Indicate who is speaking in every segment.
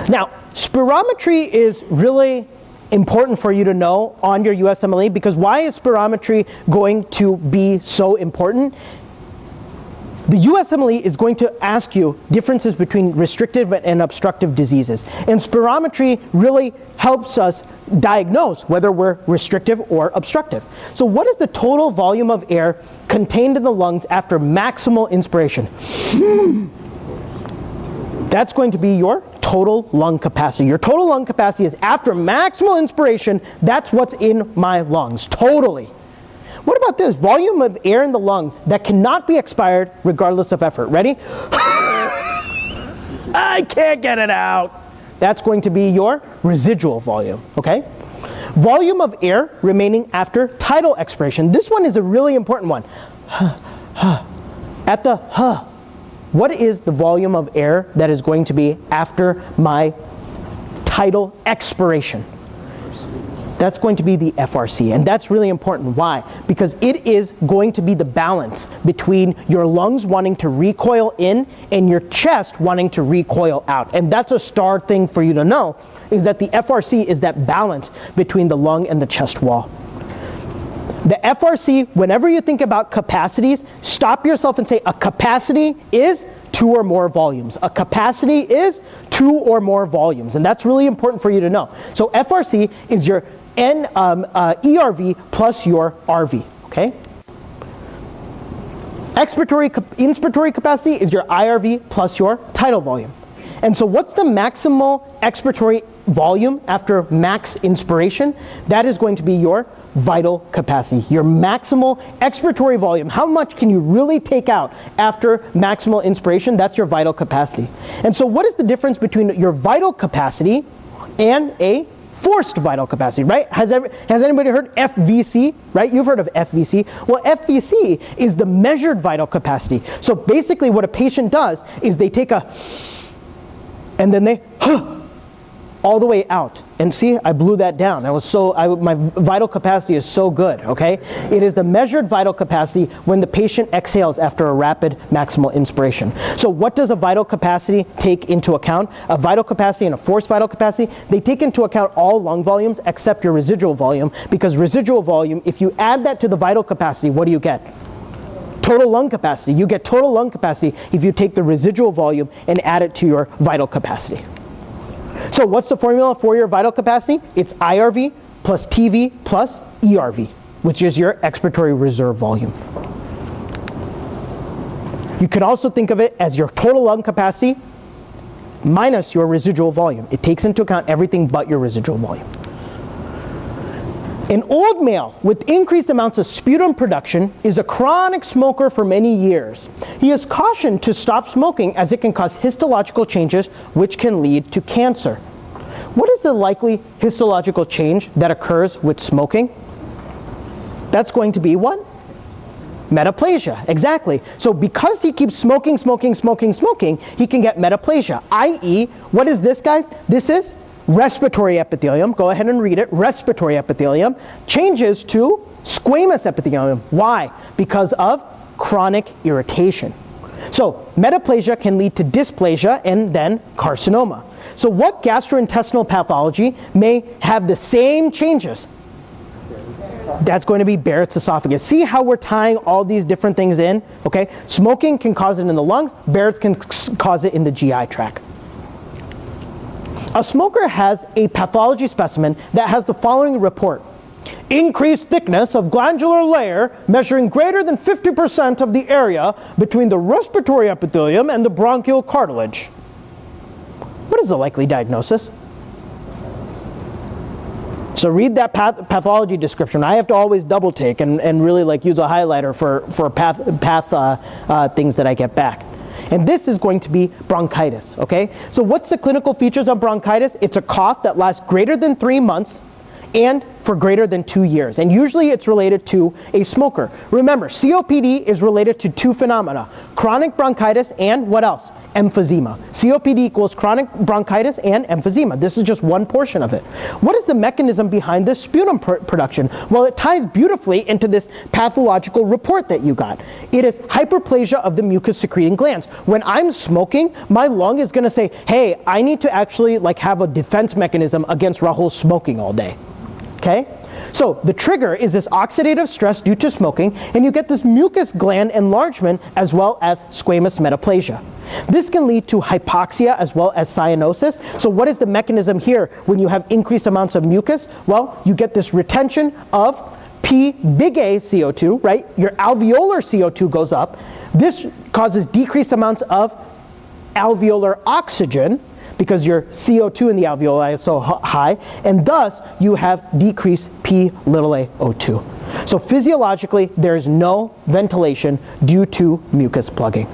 Speaker 1: Now, spirometry is really important for you to know on your USMLE, because why is spirometry going to be so important? The USMLE is going to ask you differences between restrictive and obstructive diseases. And spirometry really helps us diagnose whether we're restrictive or obstructive. So what is the total volume of air contained in the lungs after maximal inspiration? That's going to be your total lung capacity. Your total lung capacity is after maximal inspiration. That's what's in my lungs, totally. What about this? Volume of air in the lungs that cannot be expired regardless of effort. Ready? I can't get it out. That's going to be your residual volume, okay? Volume of air remaining after tidal expiration. This one is a really important one. At the what is the volume of air that is going to be after my tidal expiration? That's going to be the FRC, and that's really important. Why? Because it is going to be the balance between your lungs wanting to recoil in and your chest wanting to recoil out. And that's a star thing for you to know, is that the FRC is that balance between the lung and the chest wall. The FRC, whenever you think about capacities, stop yourself and say a capacity is 2 or more volumes. A capacity is 2 or more volumes, and that's really important for you to know. So FRC is your ERV plus your RV, okay? Inspiratory capacity is your IRV plus your tidal volume. And so what's the maximal expiratory volume after max inspiration? That is going to be your vital capacity, your maximal expiratory volume. How much can you really take out after maximal inspiration? That's your vital capacity. And so what is the difference between your vital capacity and a forced vital capacity, right? Has anybody heard FVC, right? You've heard of FVC. Well, FVC is the measured vital capacity. So basically what a patient does is they take a, and then they all the way out. And see, I blew that down. My vital capacity is so good, okay? It is the measured vital capacity when the patient exhales after a rapid maximal inspiration. So what does a vital capacity take into account? A vital capacity and a forced vital capacity, they take into account all lung volumes except your residual volume, because residual volume, if you add that to the vital capacity, what do you get? Total lung capacity. You get total lung capacity if you take the residual volume and add it to your vital capacity. So what's the formula for your vital capacity? It's IRV plus TV plus ERV, which is your expiratory reserve volume. You can also think of it as your total lung capacity minus your residual volume. It takes into account everything but your residual volume. An old male with increased amounts of sputum production is a chronic smoker for many years. He is cautioned to stop smoking as it can cause histological changes which can lead to cancer. What is the likely histological change that occurs with smoking? That's going to be what? Metaplasia, exactly. So because he keeps smoking, he can get metaplasia, i.e., what is this, guys? This is respiratory epithelium. Go ahead and read it. Respiratory epithelium changes to squamous epithelium. Why? Because of chronic irritation. So metaplasia can lead to dysplasia and then carcinoma. So what gastrointestinal pathology may have the same changes? That's going to be Barrett's esophagus. See how we're tying all these different things in? Okay, smoking can cause it in the lungs. Barrett's can cause it in the GI tract. A smoker has a pathology specimen that has the following report. Increased thickness of glandular layer measuring greater than 50% of the area between the respiratory epithelium and the bronchial cartilage. What is the likely diagnosis? So read that pathology description. I have to always double take and really like use a highlighter for path things that I get back. And this is going to be bronchitis, okay? So what's the clinical features of bronchitis? It's a cough that lasts greater than 3 months and for greater than 2 years. And usually it's related to a smoker. Remember, COPD is related to 2 phenomena: chronic bronchitis and what else? Emphysema. COPD equals chronic bronchitis and emphysema. This is just one portion of it. What is the mechanism behind this sputum production? Well, it ties beautifully into this pathological report that you got. It is hyperplasia of the mucus secreting glands. When I'm smoking, my lung is going to say, hey, I need to actually have a defense mechanism against Rahul smoking all day. Okay? So the trigger is this oxidative stress due to smoking, and you get this mucus gland enlargement as well as squamous metaplasia. This can lead to hypoxia as well as cyanosis. So what is the mechanism here when you have increased amounts of mucus? Well, you get this retention of P big A CO2, right? Your alveolar CO2 goes up. This causes decreased amounts of alveolar oxygen because your CO2 in the alveoli is so high, and thus you have decreased P little a O2. So physiologically, there is no ventilation due to mucus plugging.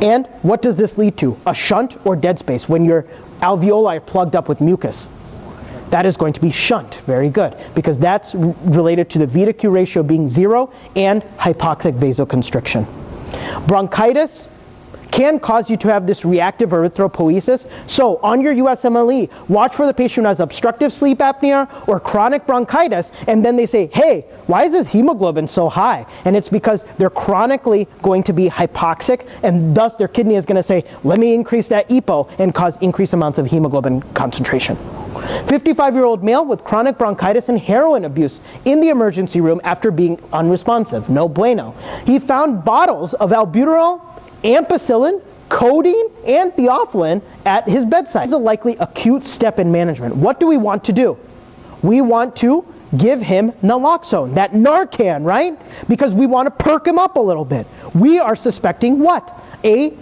Speaker 1: And what does this lead to? A shunt or dead space when your alveoli are plugged up with mucus. That is going to be shunt. Very good, because that's related to the V to Q ratio being 0 and hypoxic vasoconstriction. Bronchitis can cause you to have this reactive erythropoiesis. So on your USMLE, watch for the patient who has obstructive sleep apnea or chronic bronchitis, and then they say, hey, why is this hemoglobin so high? And it's because they're chronically going to be hypoxic, and thus their kidney is going to say, let me increase that EPO and cause increased amounts of hemoglobin concentration. 55-year-old male with chronic bronchitis and heroin abuse in the emergency room after being unresponsive. No bueno. He found bottles of albuterol, ampicillin, codeine, and theophylline at his bedside. This is a likely acute step in management. What do we want to do? We want to give him naloxone, that Narcan, right? Because we want to perk him up a little bit. We are suspecting what? A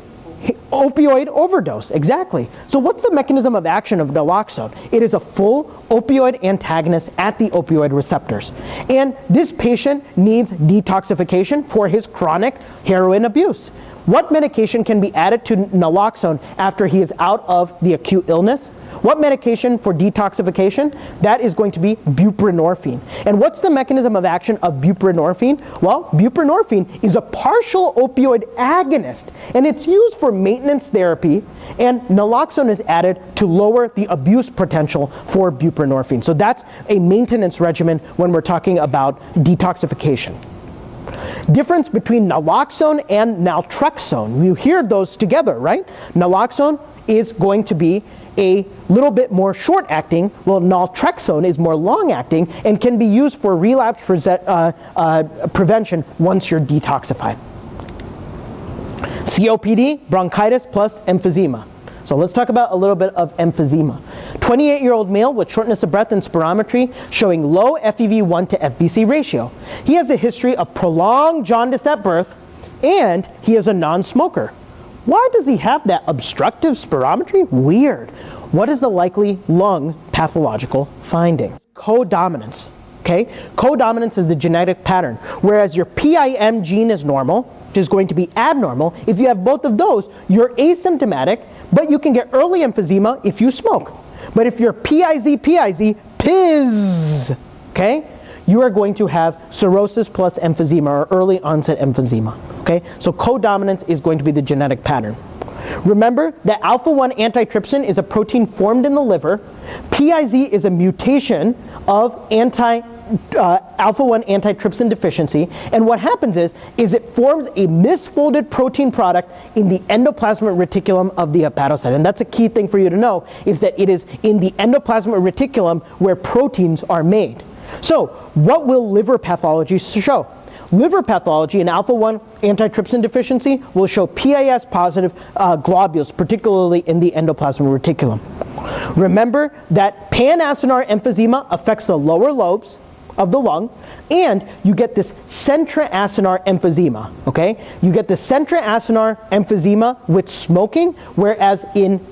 Speaker 1: opioid overdose. Exactly. So what's the mechanism of action of naloxone? It is a full opioid antagonist at the opioid receptors. And this patient needs detoxification for his chronic heroin abuse. What medication can be added to naloxone after he is out of the acute illness? What medication for detoxification? That is going to be buprenorphine. And what's the mechanism of action of buprenorphine? Well, buprenorphine is a partial opioid agonist, and it's used for maintenance therapy, and naloxone is added to lower the abuse potential for buprenorphine. So that's a maintenance regimen when we're talking about detoxification. Difference between naloxone and naltrexone. You hear those together, right? Naloxone is going to be a little bit more short-acting, while naltrexone is more long-acting and can be used for relapse prevention once you're detoxified. COPD, bronchitis plus emphysema. So let's talk about a little bit of emphysema. 28-year-old male with shortness of breath and spirometry showing low FEV1 to FVC ratio. He has a history of prolonged jaundice at birth, and he is a non-smoker. Why does he have that obstructive spirometry? Weird. What is the likely lung pathological finding? Codominance. Okay? Codominance is the genetic pattern. Whereas your PIM gene is normal, which is going to be abnormal. If you have both of those, you're asymptomatic, but you can get early emphysema if you smoke. But if you're PIZ, okay, you are going to have cirrhosis plus emphysema, or early onset emphysema. Okay, so codominance is going to be the genetic pattern. Remember that alpha-1 antitrypsin is a protein formed in the liver. PIZ is a mutation of alpha-1 antitrypsin deficiency, and what happens is it forms a misfolded protein product in the endoplasmic reticulum of the hepatocyte. And that's a key thing for you to know, is that it is in the endoplasmic reticulum where proteins are made. So what will liver pathology show? Liver pathology in alpha-1 antitrypsin deficiency will show PAS positive globules, particularly in the endoplasmic reticulum. Remember that pan-acinar emphysema affects the lower lobes of the lung, and you get this centra-acinar emphysema, okay? You get the centra-acinar emphysema with smoking, whereas in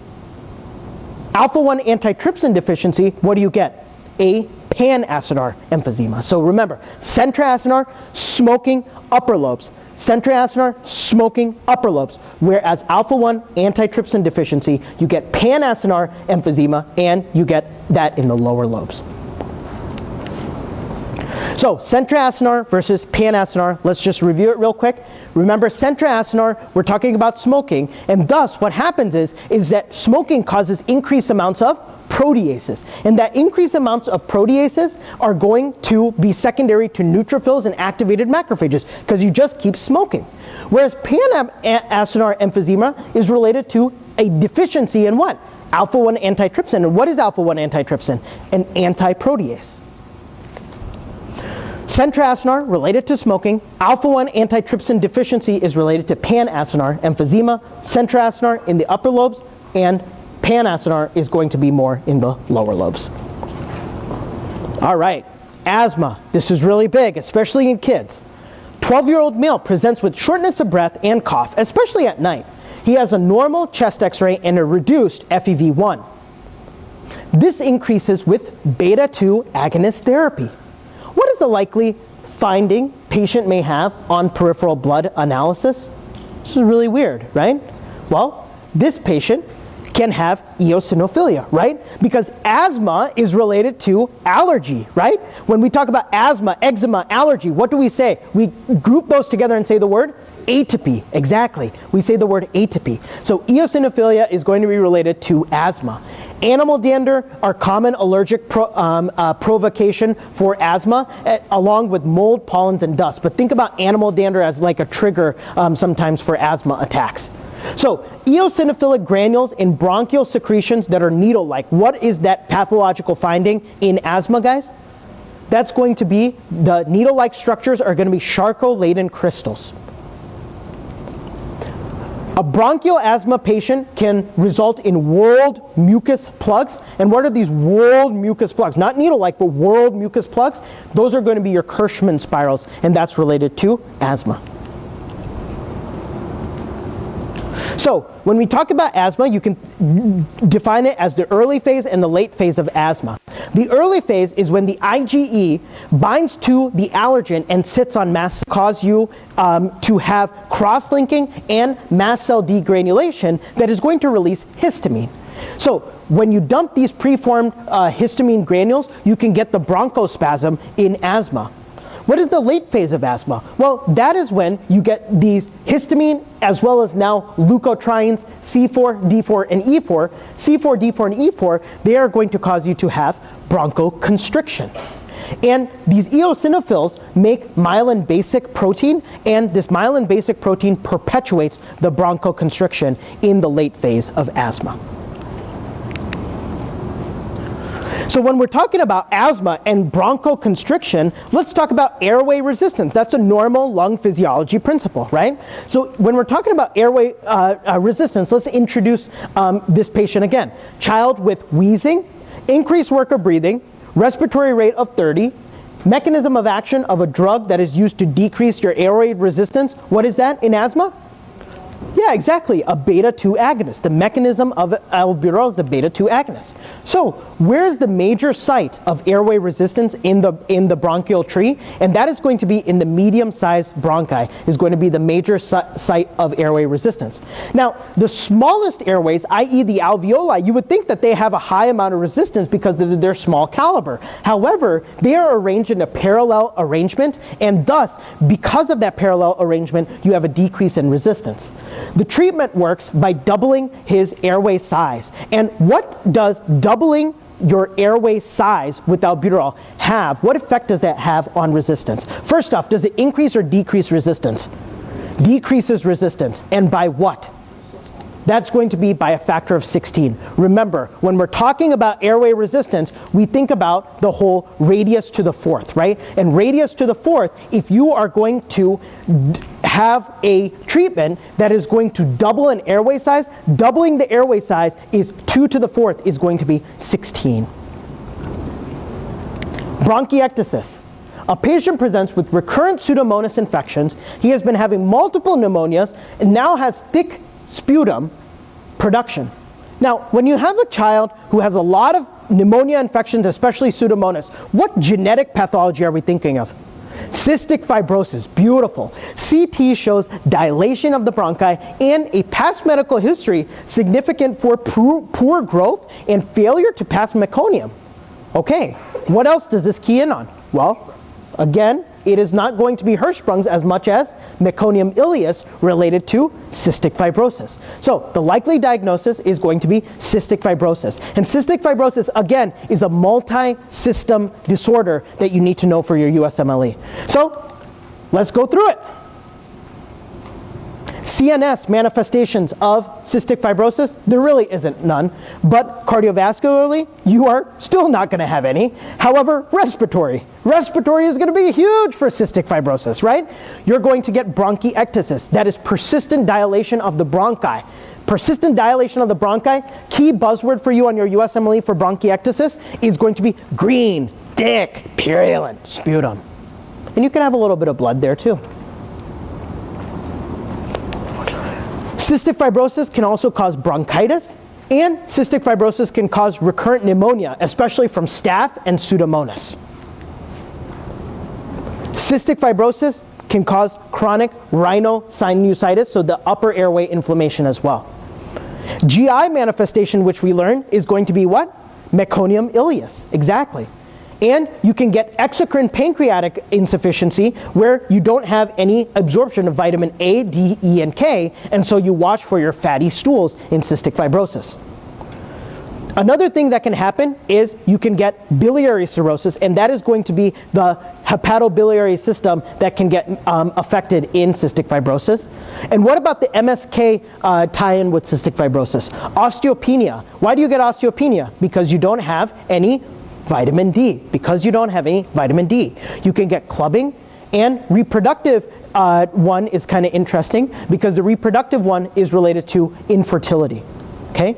Speaker 1: alpha-1 antitrypsin deficiency, what do you get? A pan-acinar emphysema. So remember, centra-acinar, smoking, upper lobes. Centra-acinar, smoking, upper lobes. Whereas alpha-1 antitrypsin deficiency, you get pan-acinar emphysema, and you get that in the lower lobes. So centroacinar versus panacinar, let's just review it real quick. Remember, centroacinar, we're talking about smoking, and thus what happens is that smoking causes increased amounts of proteases. And that increased amounts of proteases are going to be secondary to neutrophils and activated macrophages because you just keep smoking. Whereas panacinar emphysema is related to a deficiency in what? Alpha-1 antitrypsin. And what is alpha-1 antitrypsin? An antiprotease. Centroacinar related to smoking, alpha-1 antitrypsin deficiency is related to panacinar emphysema, centroacinar in the upper lobes, and panacinar is going to be more in the lower lobes. All right, asthma. This is really big, especially in kids. 12-year-old male presents with shortness of breath and cough, especially at night. He has a normal chest x-ray and a reduced FEV1. This increases with beta-2 agonist therapy. What is the likely finding patient may have on peripheral blood analysis? This is really weird, right? Well, this patient can have eosinophilia, right? Because asthma is related to allergy, right? When we talk about asthma, eczema, allergy, what do we say? We group those together and say the word atopy. Exactly. We say the word atopy. So eosinophilia is going to be related to asthma. Animal dander are common allergic provocation for asthma, along with mold, pollens, and dust. But think about animal dander as like a trigger sometimes for asthma attacks. So eosinophilic granules in bronchial secretions that are needle-like. What is that pathological finding in asthma, guys? That's going to be, the needle-like structures are going to be Charcot-Leyden crystals. A bronchial asthma patient can result in whorled mucus plugs. And what are these whorled mucus plugs? Not needle-like, but whorled mucus plugs. Those are going to be your Kirschmann spirals, and that's related to asthma. So when we talk about asthma, you can define it as the early phase and the late phase of asthma. The early phase is when the IgE binds to the allergen and sits on mast cells, cause you to have cross-linking and mast cell degranulation that is going to release histamine. So when you dump these preformed histamine granules, you can get the bronchospasm in asthma. What is the late phase of asthma? Well, that is when you get these histamine as well as now leukotrienes, C4, D4, and E4. C4, D4, and E4, they are going to cause you to have bronchoconstriction. And these eosinophils make myelin basic protein, and this myelin basic protein perpetuates the bronchoconstriction in the late phase of asthma. So when we're talking about asthma and bronchoconstriction, let's talk about airway resistance. That's a normal lung physiology principle, right? So when we're talking about airway resistance, let's introduce this patient again. Child with wheezing, increased work of breathing, respiratory rate of 30, mechanism of action of a drug that is used to decrease your airway resistance. What is that in asthma? Yeah, exactly, a beta-2 agonist. The mechanism of albuterol is the beta-2 agonist. So where's the major site of airway resistance in the bronchial tree? And that is going to be in the medium-sized bronchi, is going to be the major site of airway resistance. Now, the smallest airways, i.e. the alveoli, you would think that they have a high amount of resistance because they're small caliber. However, they are arranged in a parallel arrangement, and thus, because of that parallel arrangement, you have a decrease in resistance. The treatment works by doubling his airway size. And what does doubling your airway size with albuterol have? What effect does that have on resistance? First off, does it increase or decrease resistance? Decreases resistance. And by what? That's going to be by a factor of 16. Remember, when we're talking about airway resistance, we think about the whole radius to the fourth, right? And radius to the fourth, if you are going to have a treatment that is going to double an airway size, doubling the airway size is 2 to the fourth is going to be 16. Bronchiectasis. A patient presents with recurrent Pseudomonas infections. He has been having multiple pneumonias and now has thick sputum production. Now, when you have a child who has a lot of pneumonia infections, especially Pseudomonas, what genetic pathology are we thinking of? Cystic fibrosis, beautiful. CT shows dilation of the bronchi and a past medical history significant for poor growth and failure to pass meconium. Okay, what else does this key in on? Well, Again, it is not going to be Hirschsprung's as much as meconium ileus related to cystic fibrosis. So the likely diagnosis is going to be cystic fibrosis. And cystic fibrosis, again, is a multi-system disorder that you need to know for your USMLE. So let's go through it. CNS manifestations of cystic fibrosis, there really isn't none, but cardiovascularly, you are still not going to have any. However, respiratory is going to be huge for cystic fibrosis, right? You're going to get bronchiectasis, that is persistent dilation of the bronchi. Persistent dilation of the bronchi, key buzzword for you on your USMLE for bronchiectasis is going to be green, thick, purulent sputum. And you can have a little bit of blood there too. Cystic fibrosis can also cause bronchitis, and cystic fibrosis can cause recurrent pneumonia, especially from staph and Pseudomonas. Cystic fibrosis can cause chronic rhinosinusitis, so the upper airway inflammation as well. GI manifestation, which we learned, is going to be what? Meconium ileus, exactly. And you can get exocrine pancreatic insufficiency where you don't have any absorption of vitamin A, D, E, and K, and so you watch for your fatty stools in cystic fibrosis. Another thing that can happen is you can get biliary cirrhosis, and that is going to be the hepatobiliary system that can get affected in cystic fibrosis. And what about the MSK tie-in with cystic fibrosis? Osteopenia. Why do you get osteopenia? Because you don't have any vitamin D. Because you don't have any vitamin D. You can get clubbing, and reproductive one is kind of interesting because the reproductive one is related to infertility. Okay?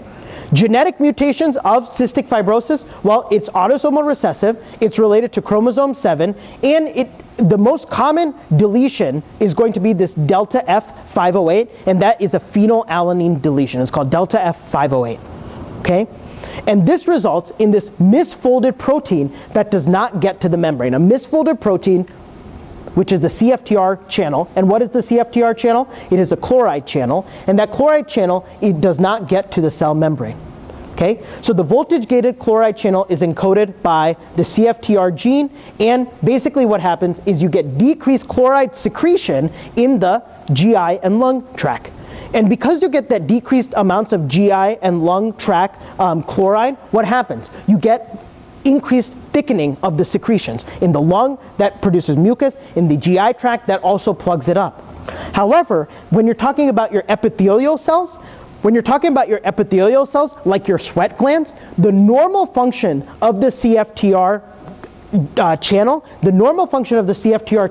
Speaker 1: Genetic mutations of cystic fibrosis, well, it's autosomal recessive, it's related to chromosome 7, and the most common deletion is going to be this delta F508, and that is a phenylalanine deletion. It's called delta F508. Okay? And this results in this misfolded protein that does not get to the membrane. A misfolded protein, which is the CFTR channel. And what is the CFTR channel? It is a chloride channel. And that chloride channel, it does not get to the cell membrane. Okay? So the voltage-gated chloride channel is encoded by the CFTR gene. And basically what happens is you get decreased chloride secretion in the GI and lung tract. And because you get that decreased amounts of GI and lung tract chloride, what happens? You get increased thickening of the secretions. In the lung, that produces mucus. In the GI tract, that also plugs it up. However, when you're talking about your epithelial cells, like your sweat glands, the normal function of the CFTR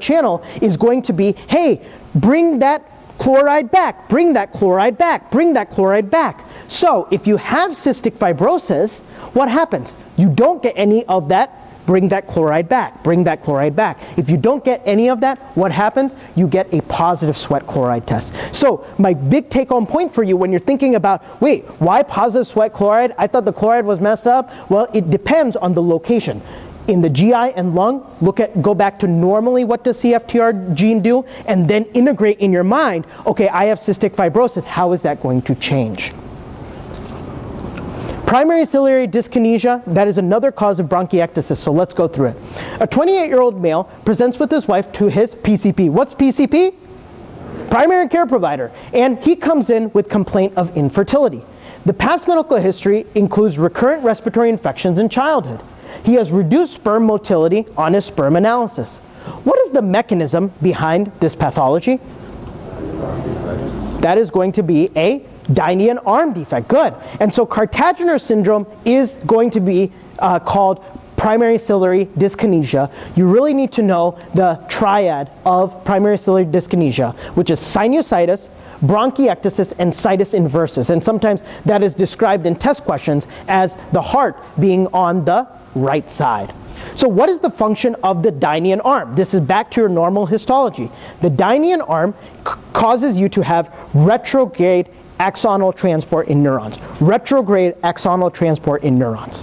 Speaker 1: channel, is going to be, hey, bring that chloride back, bring that chloride back, bring that chloride back. So if you have cystic fibrosis, what happens? You don't get any of that, bring that chloride back, bring that chloride back. If you don't get any of that, what happens? You get a positive sweat chloride test. So my big take-home point for you when you're thinking about, wait, why positive sweat chloride? I thought the chloride was messed up. Well, it depends on the location. In the GI and lung, go back to normally what does CFTR gene do, and then integrate in your mind, okay, I have cystic fibrosis, how is that going to change? Primary ciliary dyskinesia, that is another cause of bronchiectasis, so let's go through it. A 28-year-old male presents with his wife to his PCP. What's PCP? Primary care provider. And he comes in with complaint of infertility. The past medical history includes recurrent respiratory infections in childhood. He has reduced sperm motility on his sperm analysis. What is the mechanism behind this pathology? That is going to be a Dynean arm defect. Good. And so Cartaginer syndrome is going to be called primary ciliary dyskinesia. You really need to know the triad of primary ciliary dyskinesia, which is sinusitis, bronchiectasis, and situs inversus. And sometimes that is described in test questions as the heart being on the right side. So what is the function of the Dynean arm? This is back to your normal histology. The Dynean arm causes you to have retrograde axonal transport in neurons. Retrograde axonal transport in neurons.